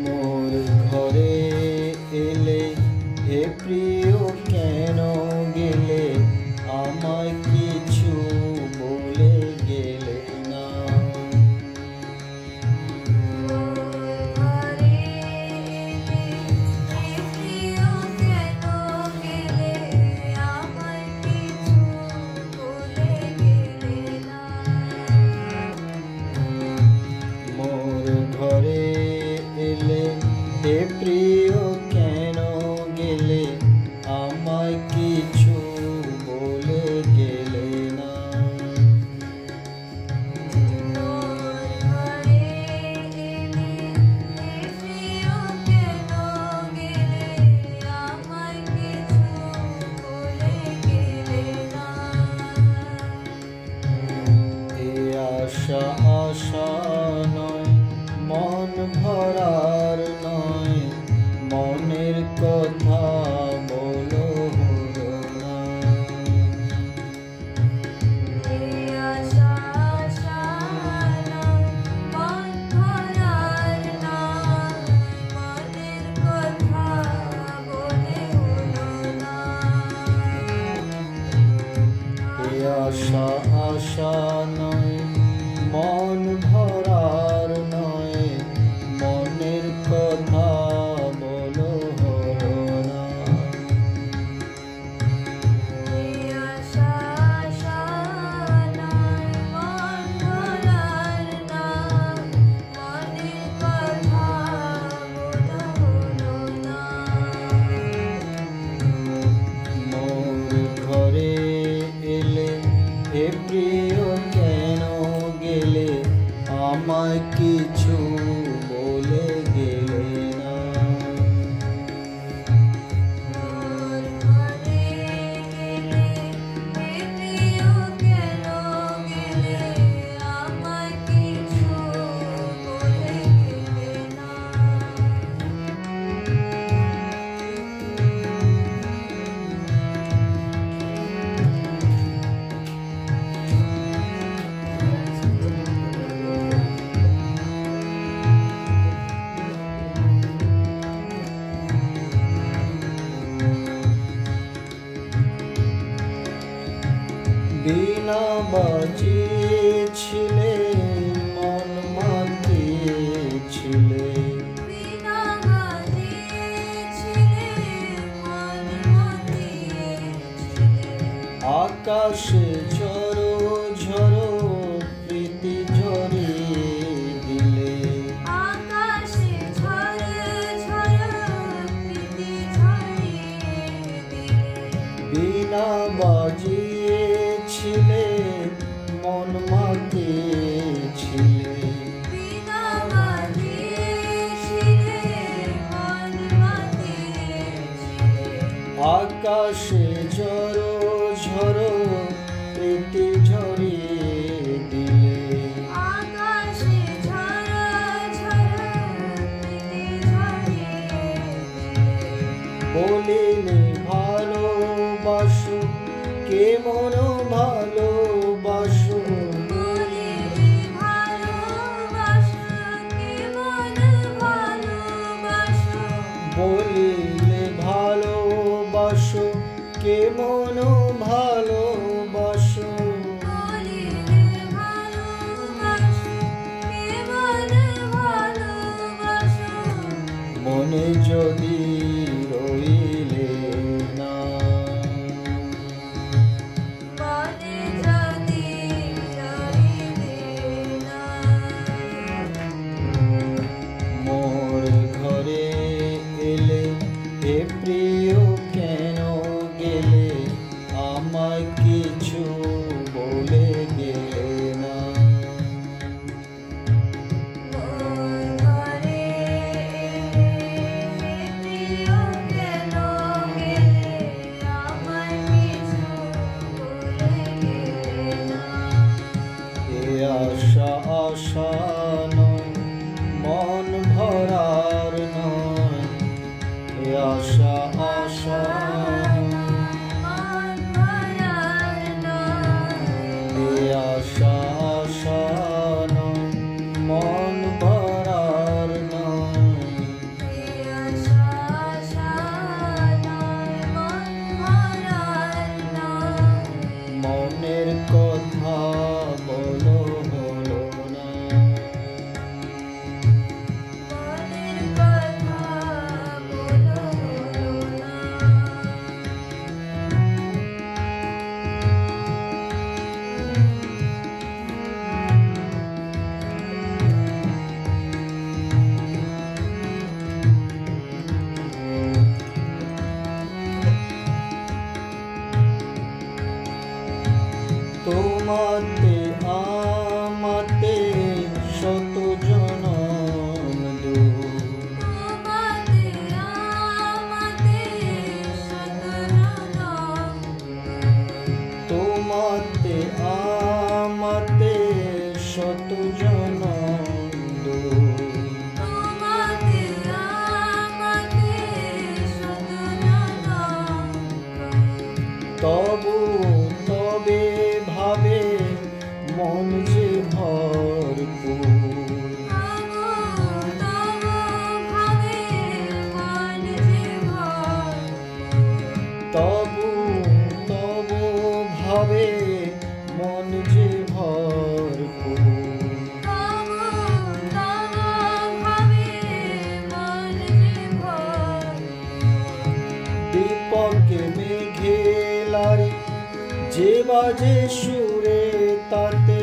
মোর ঘরে এলে হে প্রিয় কেন গেলে, আমায় কিছু বলে গেলে না। মোর ঘরে এলে হে প্রিয় কেন গেলে, আমায় কিছু বলে গেলে না। আশা আশা নয়, মন ভরার নয়, মনের কথা বলো হলো না। আশা আশা নয়, মন ভরার নয়, মনের কথা বলো হলো না। মোর ঘরে এলে হে প্রিয় কেন গেলে, আমায় কিছু বলে গেলে না। বীণা বাজিয়েছিলে, মন মাতিয়েছিলে, আকাশে ঝড়ো ঝড়ো প্রীতি ঝরিয়ে দিলে। বীণা বাজিয়েছিলে, মন মাতিয়েছিলে, আকাশে ঝড়ো ঝড়ো প্রীতি ঝরিয়ে দিলে। বলিলে ভালোবাসো, কেমন ভালোবাসো, বলিলে ভালোবাসো, কেমন ভালোবাসো, মনে যদি রইলে না। মোর ঘরে এলে হে প্রিয় কেন গেলে, আমায় কিছু বলে গেলে না। আশা আশা নয়, মন ভরার নয়, আশা আশা আশা আশা শত জনন্দ তবু তবে ভাবে মন যে ভরপুর তবু তবু ভাবে মন যে ভরপুর দীপকে মেঘে লারে যে বাজে সুরে তাতে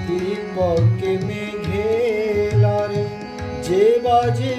দীপকে মেঘে লারে যে বাজে